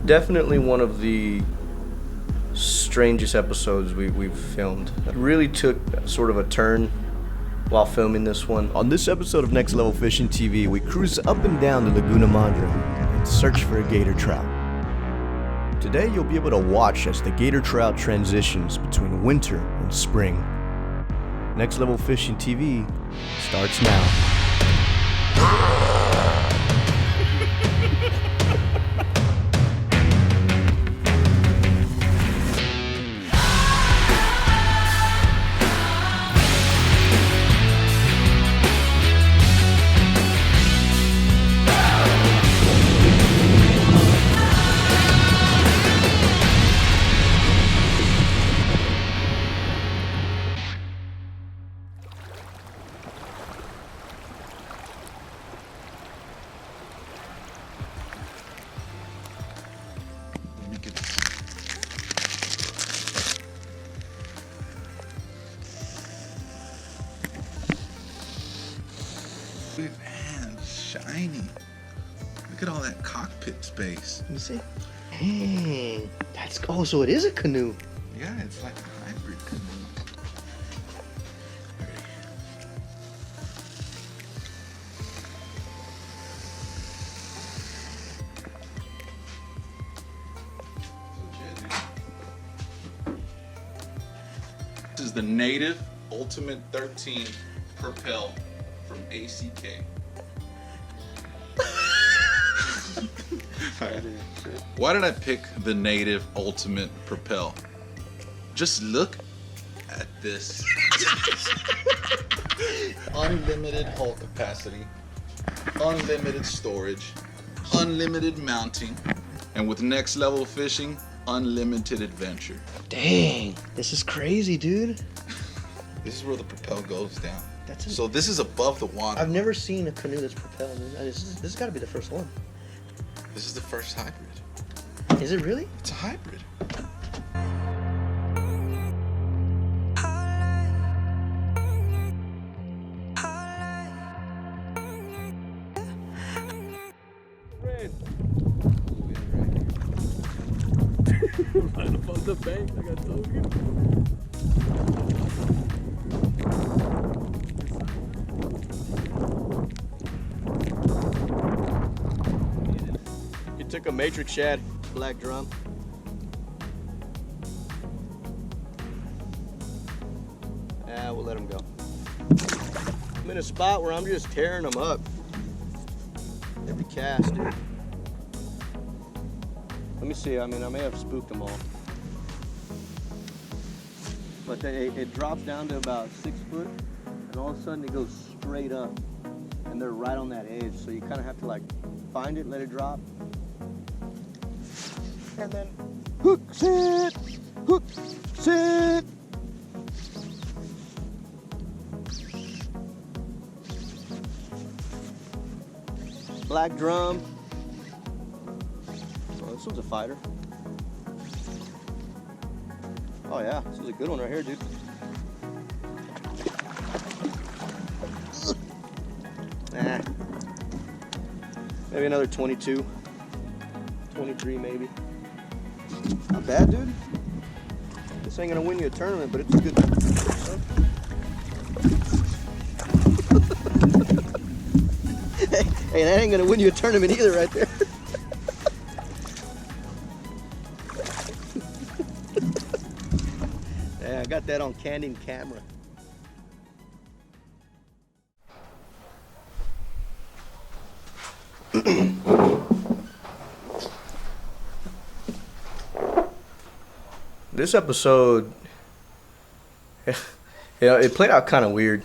Definitely one of the strangest episodes we've filmed. It really took sort of a turn while filming this one. On this episode of Next Level Fishing TV, we cruise up and down the Laguna Madre and search for a gator trout. Today, you'll be able to watch as the gator trout transitions between winter and spring. Next Level Fishing TV starts now. Man, it's shiny. Look at all that cockpit space. Let me see. Dang, that's so it is a canoe. Yeah, it's like a hybrid canoe. This is the native Ultimate 13 Propel from ACK. Why did I pick the native Ultimate Propel? Just look at this. Unlimited hull capacity, unlimited storage, unlimited mounting, and with Next Level Fishing, unlimited adventure. Dang, this is crazy, dude. This is where the propel goes down. So this is above the water. I've never seen a canoe that's propelled. This has got to be the first one. This is the first hybrid. Is it really? It's a hybrid. Right up on the bank, I got token. You took a matrix shad, black drum. Yeah, we'll let him go. I'm in a spot where I'm just tearing them up. Every cast, dude. Let me see, I may have spooked them all. But it drops down to about 6 foot, and all of a sudden it goes straight up. And they're right on that edge, so you kind of have to like find it, let it drop. And then hook, sit, hook, sit. Black drum. Oh, this one's a fighter. Oh yeah, this is a good one right here, dude. Nah. Maybe another 22. 23 maybe. Not bad, dude. This ain't gonna win you a tournament, but it's a good stuff. Hey, that ain't gonna win you a tournament either right there. Yeah, I got that on candid camera. This episode, it played out kind of weird.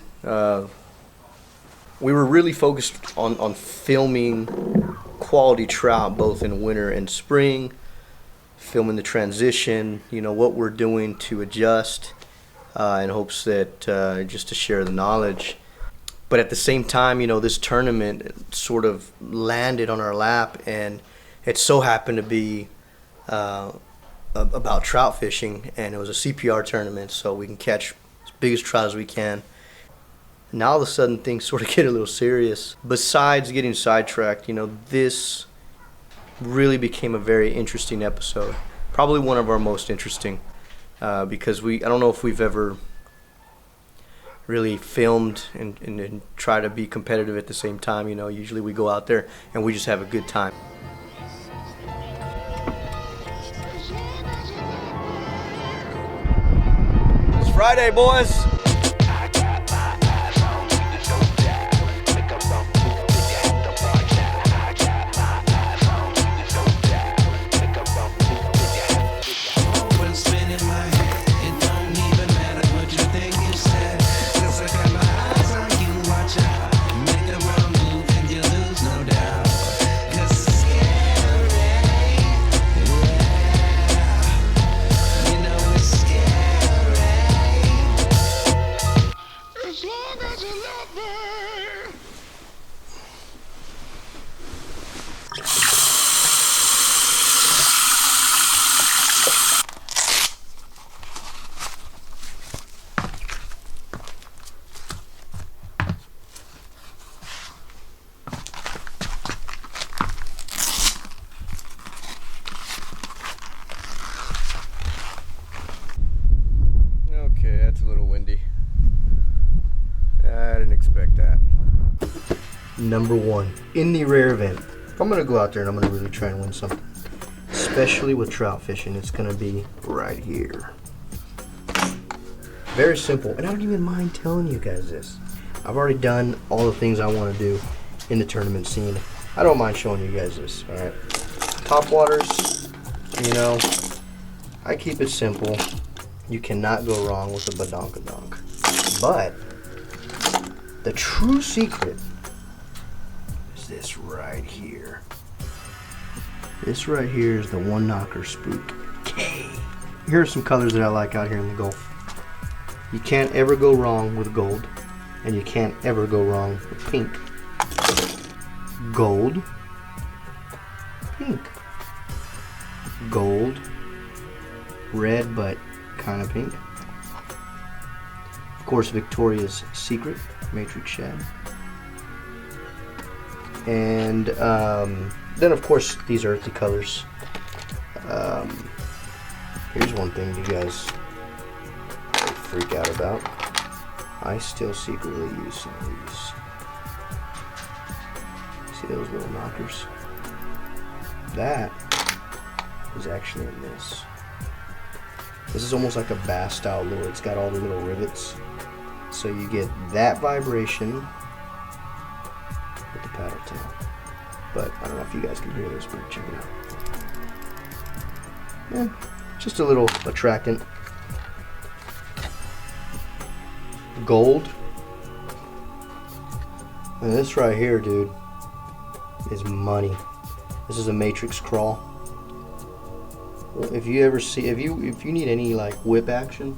We were really focused on filming quality trout both in winter and spring, filming the transition, what we're doing to adjust in hopes that just to share the knowledge. But at the same time, this tournament sort of landed on our lap, and it so happened to be about trout fishing, and it was a CPR tournament, so we can catch as big as trout as we can. Now all of a sudden things sort of get a little serious. Besides getting sidetracked, this really became a very interesting episode. Probably one of our most interesting, because I don't know if we've ever really filmed and try to be competitive at the same time. Usually we go out there and we just have a good time. It's Friday, boys. Okay, that's a little windy. I didn't expect that. Number one, in the rare event, if I'm gonna go out there and I'm gonna really try and win something, especially with trout fishing, it's gonna be right here. Very simple, and I don't even mind telling you guys this. I've already done all the things I want to do in the tournament scene. I don't mind showing you guys this, all right? Top waters, I keep it simple. You cannot go wrong with a badonkadonk. But the true secret is this right here. This right here is the one knocker spook K. Here are some colors that I like out here in the Gulf. You can't ever go wrong with gold, and you can't ever go wrong with pink. Gold, pink. Gold, red but kind of pink. Of course, Victoria's Secret Matrix Shad. And then of course these earthy colors. Here's one thing you guys freak out about. I still secretly use some of these. See those little knockers? That is actually in this. This is almost like a bass style lure. It's got all the little rivets. So you get that vibration with the paddle tail. But I don't know if you guys can hear this, but check it out. Yeah, just a little attractant. Gold. And this right here, dude, is money. This is a matrix crawl. If you ever see, if you need any like whip action,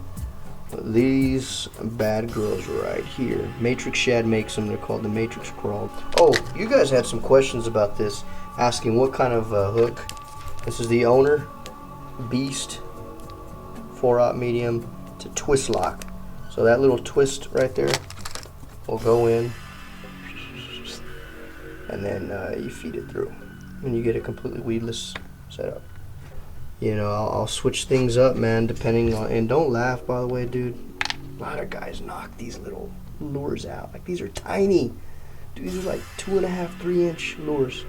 these bad girls right here, Matrix Shad makes them. They're called the Matrix Crawl. Oh, you guys had some questions about this, asking what kind of hook. This is the Owner Beast 4/0 medium to twist lock. So that little twist right there will go in, and then you feed it through, and you get a completely weedless setup. I'll switch things up, man, depending on, and don't laugh, by the way, dude. A lot of guys knock these little lures out. Like, these are tiny. Dude, these are like 2.5, 3-inch lures.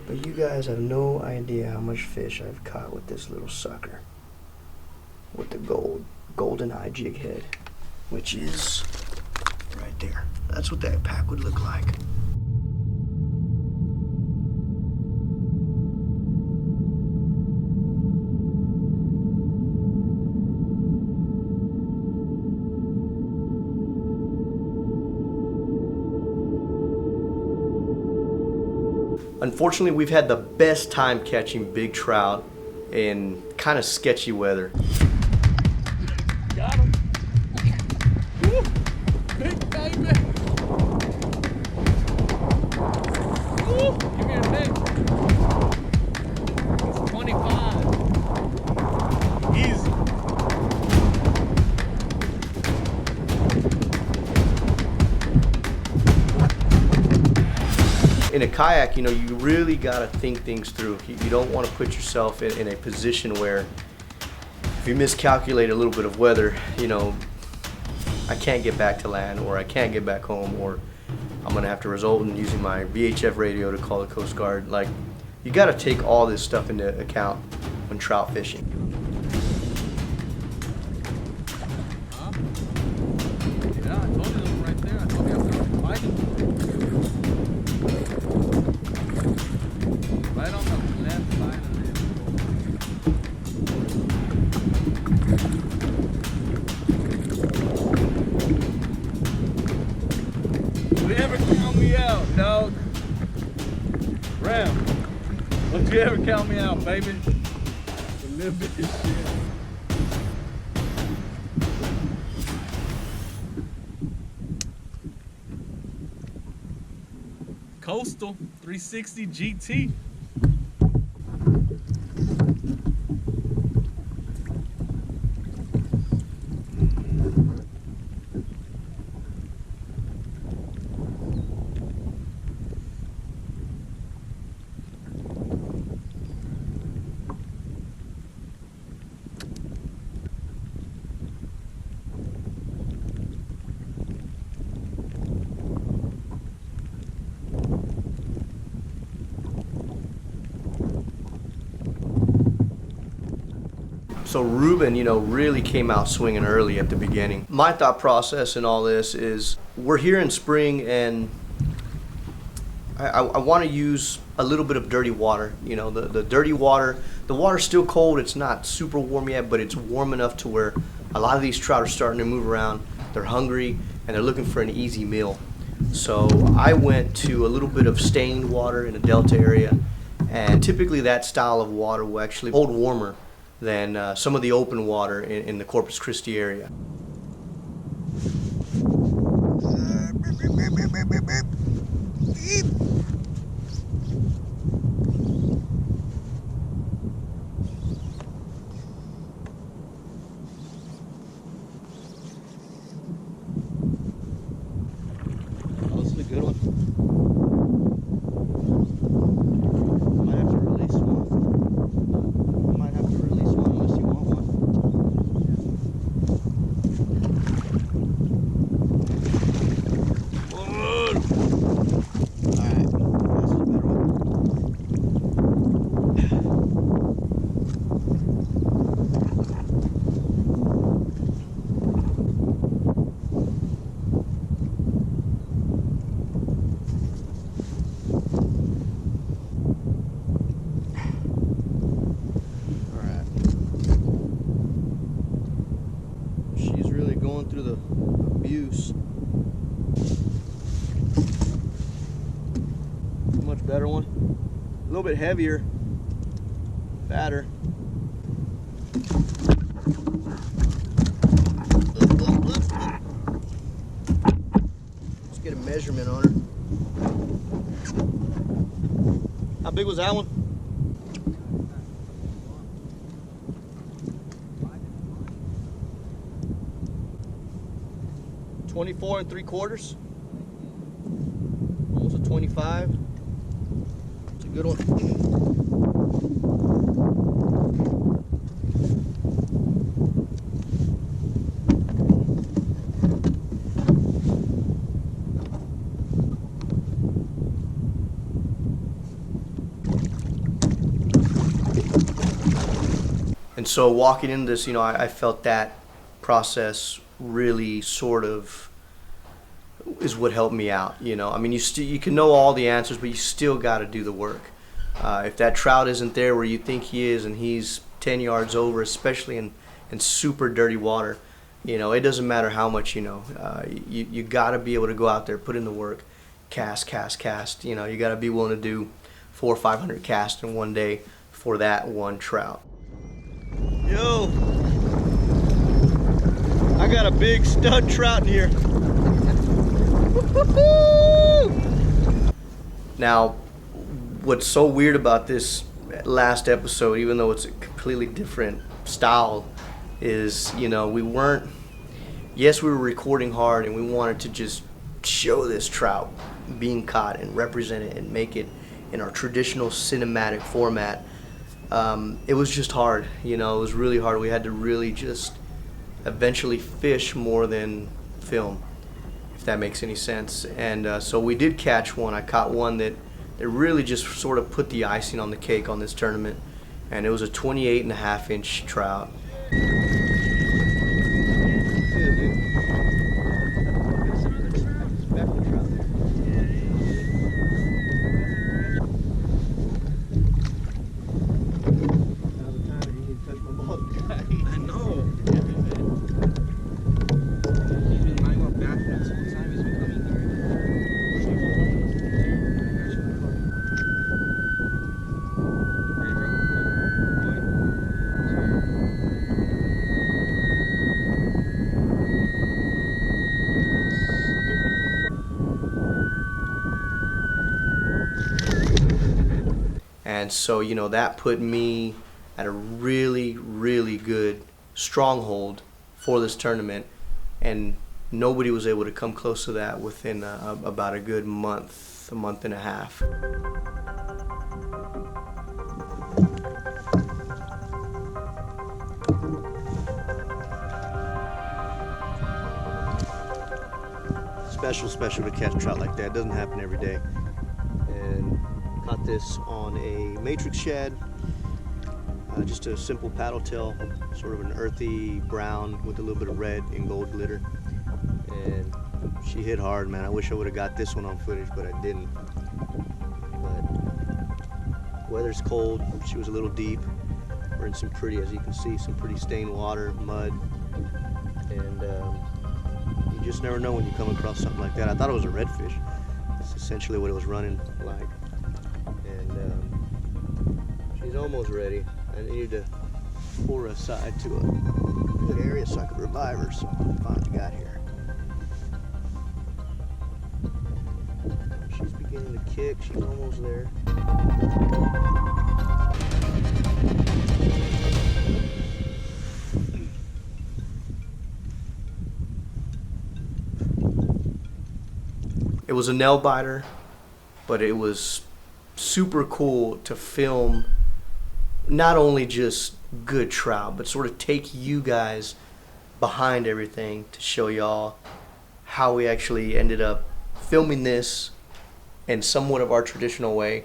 But you guys have no idea how much fish I've caught with this little sucker. With the golden eye jig head, which is right there. That's what that pack would look like. Unfortunately, we've had the best time catching big trout in kind of sketchy weather. Got him. Woo! Big baby. Woo! Give me a big. It's 25. Easy. in a kayak, you know, you really got to think things through. You don't want to put yourself in a position where if you miscalculate a little bit of weather, you know, I can't get back to land, or I can't get back home, or I'm going to have to result in using my VHF radio to call the Coast Guard. Like, you got to take all this stuff into account when trout fishing. Yeah, I told you it was right there. I told you I was fighting. Right on the left side of it. Don't you ever count me out, dog. Ram, don't you ever count me out, baby. A little bit of shit. Coastal 360 GT. So Ruben, you know, really came out swinging early at the beginning. My thought process in all this is we're here in spring, and I want to use a little bit of dirty water. You know, the dirty water, the water's still cold. It's not super warm yet, but it's warm enough to where a lot of these trout are starting to move around. They're hungry, and they're looking for an easy meal. So I went to a little bit of stained water in the Delta area, and typically that style of water will actually hold warmer than some of the open water in the Corpus Christi area. Oh, this is a good one. Might have to release one. Might have to release one unless you want one. Alright, this is a better one. Alright. She's really going through the abuse. Much better one. A little bit heavier, fatter. Let's get a measurement on her. How big was that one? $24 3/4. Almost a 25. It's a good one. And so walking into this, you know, I felt that process really sort of is what helped me out. You know, I mean, you can know all the answers, but you still got to do the work. If that trout isn't there where you think he is, and he's 10 yards over, especially in super dirty water, you know, it doesn't matter how much you know. You got to be able to go out there, put in the work, cast. You know, you got to be willing to do 400 or 500 casts in one day for that one trout. Yo, I got a big stud trout in here. Now, what's so weird about this last episode, even though it's a completely different style, is, you know, we were recording hard and we wanted to just show this trout being caught and represent it and make it in our traditional cinematic format, it was just hard. You know, it was really hard. We had to really just eventually fish more than film, if that makes any sense. And so we did catch one. I caught one that really just sort of put the icing on the cake on this tournament, and it was a 28.5-inch trout. I know. He's been lying on bathrooms the whole time he's been coming And so, you know, that put me at a really, really good stronghold for this tournament, and nobody was able to come close to that within about a good month and a half. Special to catch trout like that. It doesn't happen every day. And caught this on a matrix shad, just a simple paddle tail, sort of an earthy brown with a little bit of red and gold glitter. And she hit hard, man. I wish I would have got this one on footage, but I didn't. But weather's cold. She was a little deep. We're in some pretty, as you can see, some pretty stained water, mud, and you just never know when you come across something like that. I thought it was a redfish. That's essentially what it was running like. And she's almost ready. I needed to pull her aside to a good area so I could revive her, so I finally got here. She's beginning to kick. She's almost there. It was a nail biter, but it was super cool to film not only just good trout, but sort of take you guys behind everything to show y'all how we actually ended up filming this in somewhat of our traditional way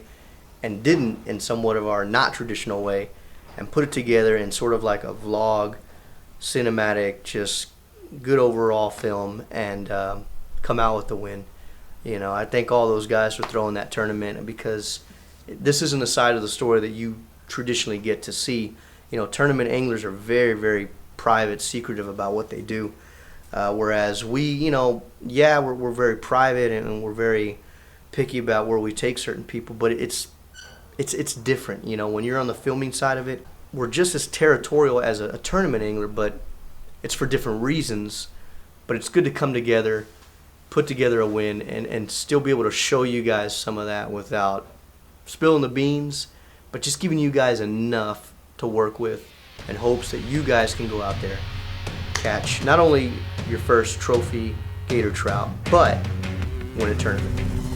and didn't in somewhat of our not traditional way, and put it together in sort of like a vlog, cinematic, just good overall film, and come out with the win. You know, I thank all those guys for throwing that tournament, because this isn't a side of the story that you traditionally get to see. You know, tournament anglers are very, very private, secretive about what they do. Whereas we, you know, yeah, we're very private and we're very picky about where we take certain people, but it's different. You know, when you're on the filming side of it, we're just as territorial as a tournament angler, but it's for different reasons. But it's good to come together, put together a win, and still be able to show you guys some of that without spilling the beans, but just giving you guys enough to work with in hopes that you guys can go out there, catch not only your first trophy gator trout, but win a tournament.